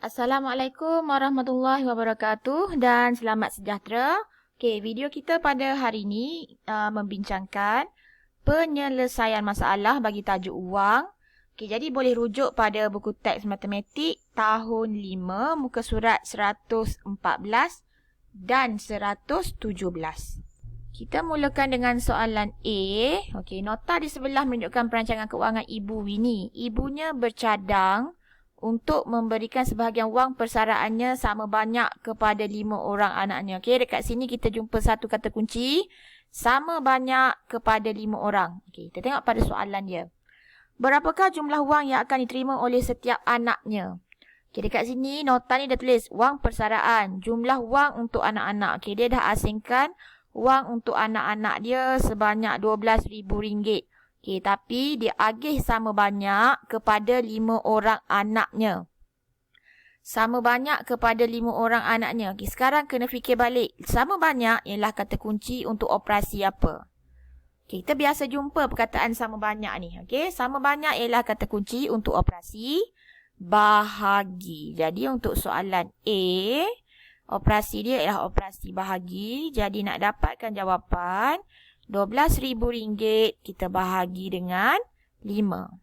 Assalamualaikum warahmatullahi wabarakatuh dan selamat sejahtera. Okey, video kita pada hari ini membincangkan penyelesaian masalah bagi tajuk wang. Okey, jadi boleh rujuk pada buku teks matematik tahun 5 muka surat 114 dan 117. Kita mulakan dengan soalan A. Okey, nota di sebelah menunjukkan perancangan keuangan Ibu Winnie. Ibunya bercadang untuk memberikan sebahagian wang persaraannya sama banyak kepada 5 orang anaknya. Okey, dekat sini kita jumpa satu kata kunci, sama banyak kepada 5 orang. Okey, kita tengok pada soalan dia. Berapakah jumlah wang yang akan diterima oleh setiap anaknya? Okey, dekat sini nota ni dah tulis wang persaraan, jumlah wang untuk anak-anak. Okey, dia dah asingkan wang untuk anak-anak dia sebanyak RM12,000. Okey, tapi dia agih sama banyak kepada 5 orang anaknya. Sama banyak kepada 5 orang anaknya. Okey, sekarang kena fikir balik. Sama banyak ialah kata kunci untuk operasi apa? Okey, kita biasa jumpa perkataan sama banyak ni. Okey, sama banyak ialah kata kunci untuk operasi bahagi. Jadi untuk soalan A, operasi dia ialah operasi bahagi. Jadi nak dapatkan jawapan RM12,000 kita bahagi dengan 5.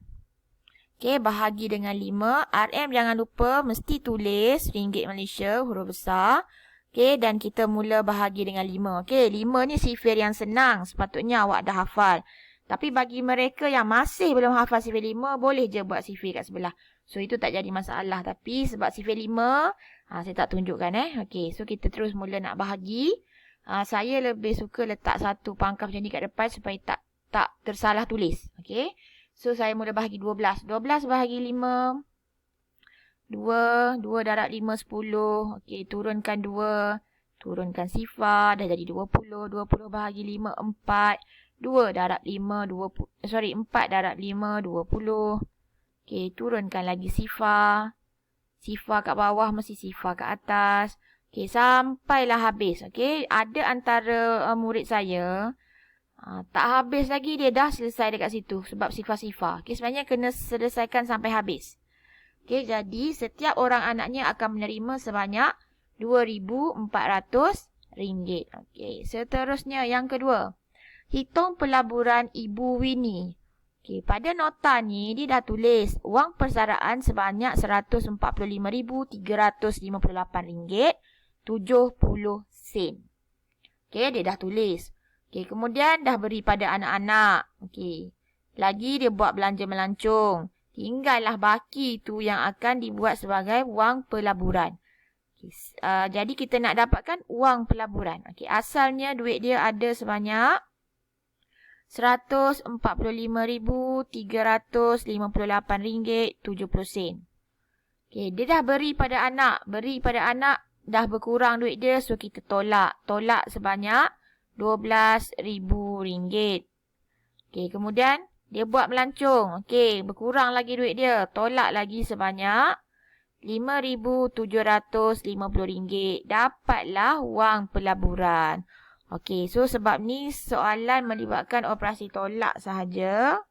Okey, bahagi dengan 5. RM jangan lupa mesti tulis ringgit Malaysia huruf besar. Okey, dan kita mula bahagi dengan 5. Okey, 5 ni sifir yang senang. Sepatutnya awak dah hafal. Tapi bagi mereka yang masih belum hafal sifir 5, boleh je buat sifir kat sebelah. So, itu tak jadi masalah. Tapi sebab sifir 5, saya tak tunjukkan. Okey, so kita terus mula nak bahagi. Saya lebih suka letak satu pangkal macam ni kat depan supaya tak tersalah tulis. Okey. So, saya mula bahagi 12. 12 bahagi 5. 2 darab 5, 10. Okey, turunkan 2. Turunkan sifar. Dah jadi 20. 20 bahagi 5, 4. 2 darab 5, 4 darab 5, 20. Okey, turunkan lagi sifar. Sifar kat bawah mesti sifar kat atas. Okey, sampailah habis. Okey, ada antara murid saya tak habis lagi, dia dah selesai dekat situ sebab sifar-sifar. Okey, sebenarnya kena selesaikan sampai habis. Okey, jadi setiap orang anaknya akan menerima sebanyak RM2,400. Okey, seterusnya yang kedua. Hitung pelaburan Ibu Winnie. Okey, pada nota ni dia dah tulis wang persaraan sebanyak RM145,358. 70 sen. Okey, dia dah tulis. Okey, kemudian dah beri pada anak-anak. Okey. Lagi dia buat belanja melancong. Tinggallah baki tu yang akan dibuat sebagai wang pelaburan. Okey, jadi kita nak dapatkan wang pelaburan. Okey, asalnya duit dia ada sebanyak RM145,358.70. Okey, dia dah beri pada anak. Dah berkurang duit dia, so kita tolak. Tolak sebanyak RM12,000. Okey, kemudian dia buat melancong. Okey, berkurang lagi duit dia. Tolak lagi sebanyak RM5,750. Dapatlah wang pelaburan. Okey, so sebab ni soalan melibatkan operasi tolak sahaja.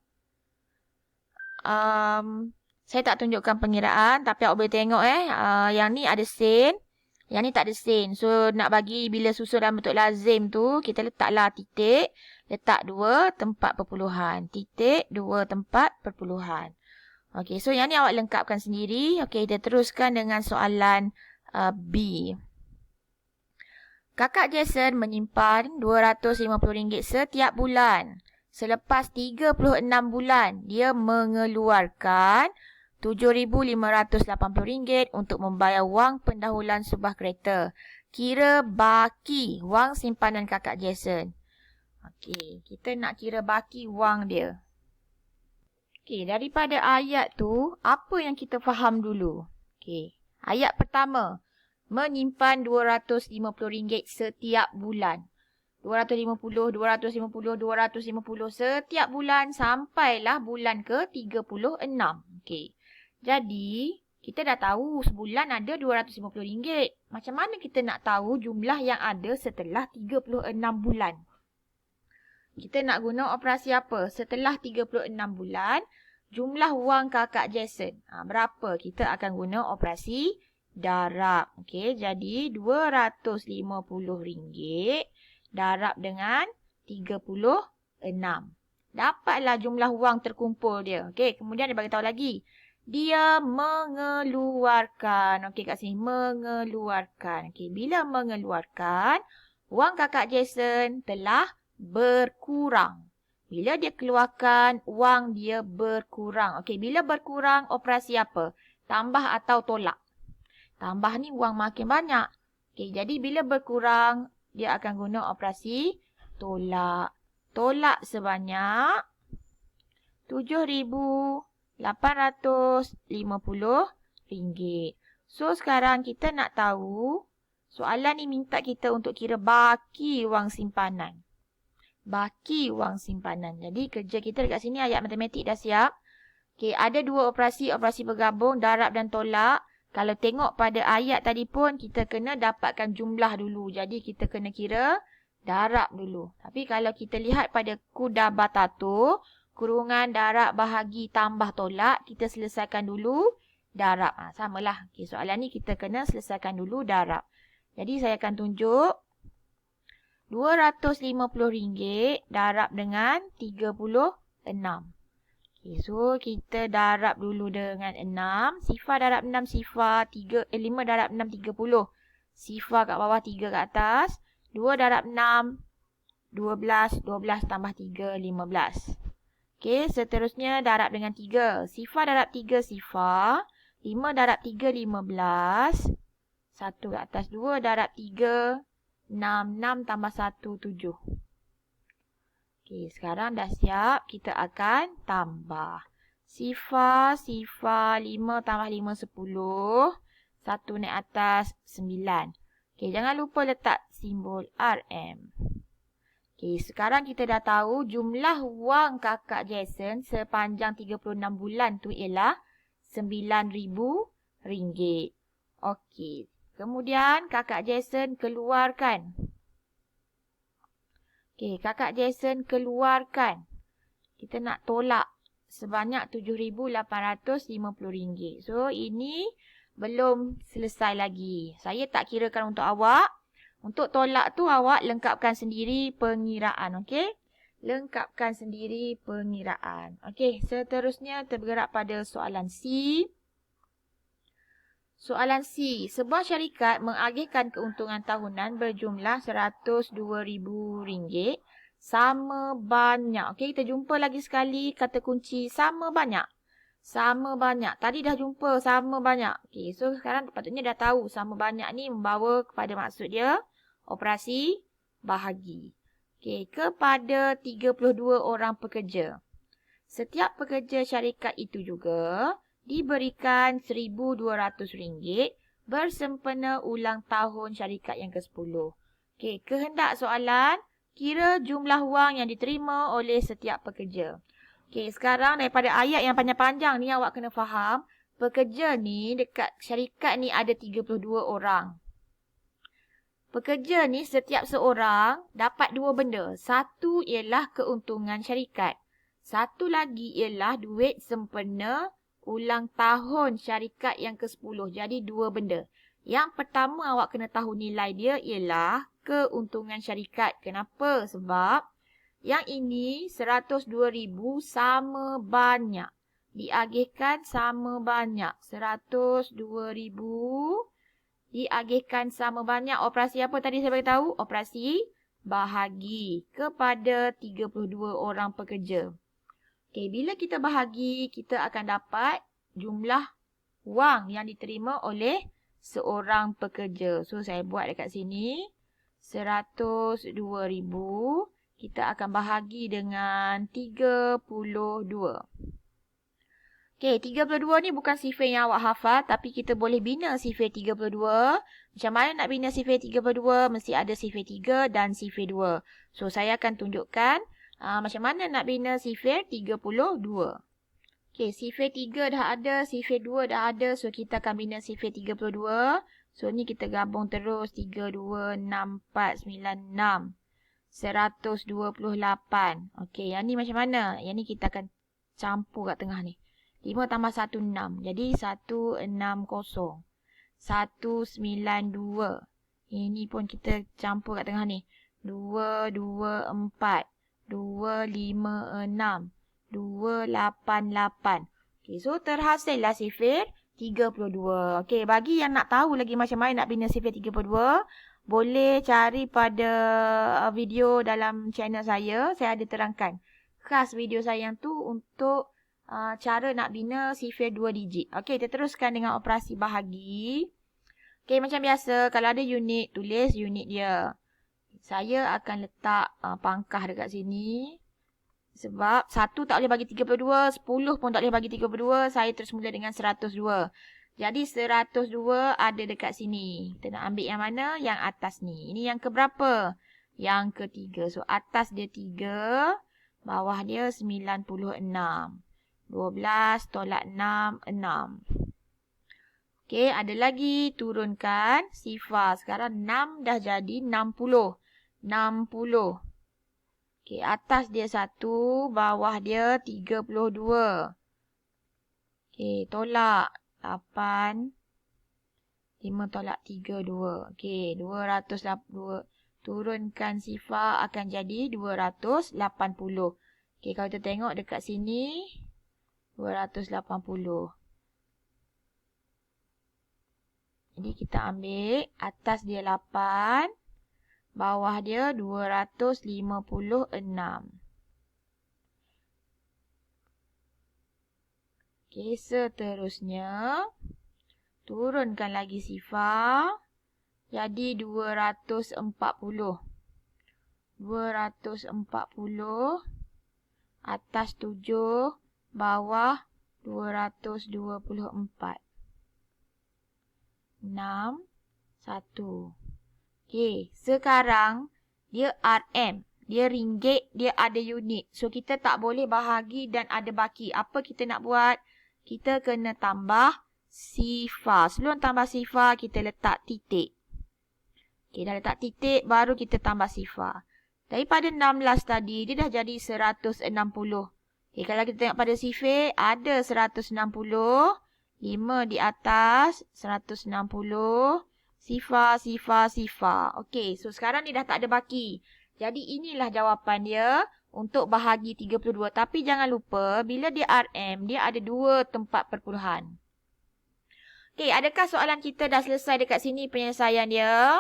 Saya tak tunjukkan pengiraan, tapi awak boleh tengok yang ni ada sen. Yang ni tak ada sen. So, nak bagi bila susun dalam bentuk lazim tu, kita letaklah titik. Letak 2 tempat perpuluhan. Titik 2 tempat perpuluhan. Okey, so yang ni awak lengkapkan sendiri. Okey, kita teruskan dengan soalan B. Kakak Jason menyimpan RM250 setiap bulan. Selepas 36 bulan, dia mengeluarkan RM7,580 untuk membayar wang pendahuluan sebuah kereta. Kira baki wang simpanan kakak Jason. Okey, kita nak kira baki wang dia. Okey, daripada ayat tu, apa yang kita faham dulu? Okey, ayat pertama. Menyimpan RM250 setiap bulan. 250 setiap bulan sampailah bulan ke-36. Okey. Jadi, kita dah tahu sebulan ada RM250. Macam mana kita nak tahu jumlah yang ada setelah 36 bulan? Kita nak guna operasi apa? Setelah 36 bulan, jumlah wang kakak Jason. Berapa? Kita akan guna operasi darab. Okey, jadi RM250 darab dengan 36. Dapatlah jumlah wang terkumpul dia. Okey, kemudian dia bagi tahu lagi. Dia mengeluarkan. Okey, kat sini mengeluarkan. Okey, bila mengeluarkan, wang kakak Jason telah berkurang. Bila dia keluarkan, wang dia berkurang. Okey, bila berkurang, operasi apa? Tambah atau tolak? Tambah ni wang makin banyak. Okey, jadi bila berkurang, dia akan guna operasi tolak. Tolak sebanyak RM7,850. So, sekarang kita nak tahu, soalan ni minta kita untuk kira baki wang simpanan. Baki wang simpanan. Jadi, kerja kita dekat sini ayat matematik dah siap. Okey, ada dua operasi bergabung, darab dan tolak. Kalau tengok pada ayat tadi pun, kita kena dapatkan jumlah dulu. Jadi, kita kena kira darab dulu. Tapi kalau kita lihat pada Kudabatatu, kurungan darab bahagi tambah tolak, kita selesaikan dulu darab. Samalah. Okay, soalan ni kita kena selesaikan dulu darab. Jadi, saya akan tunjuk RM250 darab dengan 36. Okay, so, kita darab dulu dengan 6. Sifar darab 6, sifar 5 darab 6, 30. Sifar kat bawah, 3 kat atas. 2 darab 6, 12. 12 tambah 3, 15. Okay, seterusnya darab dengan 3. Sifar darab 3, sifar. 5 darab 3, 15. 1 kat atas. 2 darab 3, 6. 6 tambah 1, 7. Okey, sekarang dah siap. Kita akan tambah. Sifar 5 tambah 5, 10. 1 naik atas, 9. Okey, jangan lupa letak simbol RM. Okey, sekarang kita dah tahu jumlah wang kakak Jason sepanjang 36 bulan tu ialah RM9,000. Okey, kemudian kakak Jason keluarkan. Okey, kakak Jason keluarkan. Kita nak tolak sebanyak RM7,850. So, ini belum selesai lagi. Saya tak kirakan untuk awak. Untuk tolak tu awak lengkapkan sendiri pengiraan. Okey? Lengkapkan sendiri pengiraan. Okey, seterusnya terbergerak pada soalan C. Soalan C. Sebuah syarikat mengagihkan keuntungan tahunan berjumlah RM102,000 sama banyak. Okey, kita jumpa lagi sekali kata kunci sama banyak. Sama banyak. Tadi dah jumpa sama banyak. Okey, so sekarang patutnya dah tahu sama banyak ni membawa kepada maksud dia operasi bahagi. Okey, kepada 32 orang pekerja. Setiap pekerja syarikat itu juga diberikan RM1,200 bersempena ulang tahun syarikat yang ke-10. Okey, kehendak soalan, kira jumlah wang yang diterima oleh setiap pekerja. Okey, sekarang daripada ayat yang panjang-panjang ni awak kena faham, pekerja ni dekat syarikat ni ada 32 orang. Pekerja ni setiap seorang dapat dua benda. Satu ialah keuntungan syarikat. Satu lagi ialah duit sempena ulang tahun syarikat yang ke-10. Jadi dua benda. Yang pertama awak kena tahu nilai dia ialah keuntungan syarikat. Kenapa? Sebab yang ini 102,000 sama banyak. Diagihkan sama banyak. 102,000 diagihkan sama banyak. Operasi apa tadi saya beritahu? Operasi bahagi kepada 32 orang pekerja. Okey, bila kita bahagi, kita akan dapat jumlah wang yang diterima oleh seorang pekerja. So, saya buat dekat sini. 102,000. Kita akan bahagi dengan 32. Okey, 32 ni bukan sifir yang awak hafal. Tapi kita boleh bina sifir 32. Macam mana nak bina sifir 32? Mesti ada sifir 3 dan sifir 2. So, saya akan tunjukkan macam mana nak bina sifir 32. Okey, sifir 3 dah ada, sifir 2 dah ada. So, kita akan bina sifir 32. So, ni kita gabung terus. 3, 2, 6, 4, 9, 6. 128. Okey, yang ni macam mana? Yang ni kita akan campur kat tengah ni. 5 tambah 1, 6. Jadi, 160. 192. Ini pun kita campur kat tengah ni. 224. 256. 288. Okey, so terhasillah sifir 32. Okey, bagi yang nak tahu lagi macam mana nak bina sifir 32, boleh cari pada video dalam channel saya. Saya ada terangkan khas video saya yang tu untuk cara nak bina sifir 2 digit. Okey, kita teruskan dengan operasi bahagi. Okey, macam biasa, kalau ada unit, tulis unit dia. Saya akan letak pangkah dekat sini. Sebab 1 tak boleh bagi 32, 10 pun tak boleh bagi 32. Saya terus mula dengan 102. Jadi 102 ada dekat sini. Kita nak ambil yang mana? Yang atas ni. Ini yang keberapa? Yang ketiga. So atas dia 3. Bawah dia 96. 12 tolak 6, 6. Okey, ada lagi. Turunkan sifar. Sekarang 6 dah jadi 60. 60. Okey, atas dia 1, bawah dia 32. Okey, tolak 8. 5 tolak 3, 2. Okey, 282. Turunkan sifar akan jadi 280. Okey, kalau kita tengok dekat sini, 280. Jadi kita ambil atas dia 8. Bawah dia 256. Okey, seterusnya turunkan lagi sifar. Jadi 240. 240. Atas 7. Bawah 224. 6. 1. Okey, sekarang dia RM. Dia ringgit, dia ada unit. So, kita tak boleh bahagi dan ada baki. Apa kita nak buat? Kita kena tambah sifar. Sebelum tambah sifar, kita letak titik. Okey, dah letak titik, baru kita tambah sifar. Daripada 16 tadi, dia dah jadi 160. Okey, kalau kita tengok pada sifir, ada 160. 5 di atas, 160. Sifar, sifar, sifar. Okey, so sekarang ni dah tak ada baki. Jadi inilah jawapan dia untuk bahagi 32. Tapi jangan lupa, bila dia RM, dia ada 2 tempat perpuluhan. Okey, adakah soalan kita dah selesai dekat sini penyelesaian dia?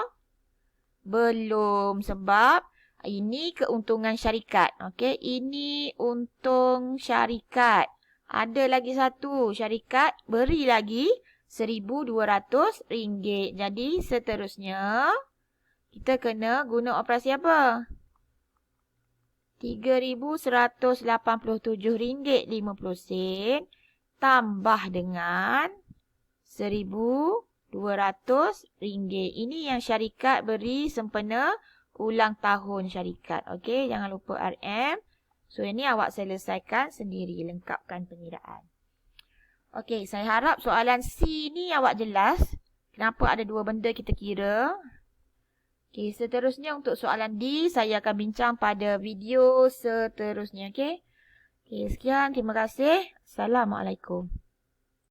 Belum, sebab ini keuntungan syarikat. Okey, ini untung syarikat. Ada lagi satu, syarikat beri lagi RM1,200. Jadi seterusnya kita kena guna operasi apa? RM3,187.50 tambah dengan RM1,200. Ini yang syarikat beri sempena ulang tahun syarikat. Okey, jangan lupa RM. So ini awak selesaikan sendiri, lengkapkan pengiraan. Okey, saya harap soalan C ni awak jelas. Kenapa ada 2 benda kita kira. Okey, seterusnya untuk soalan D, saya akan bincang pada video seterusnya. Okey, sekian. Terima kasih. Assalamualaikum.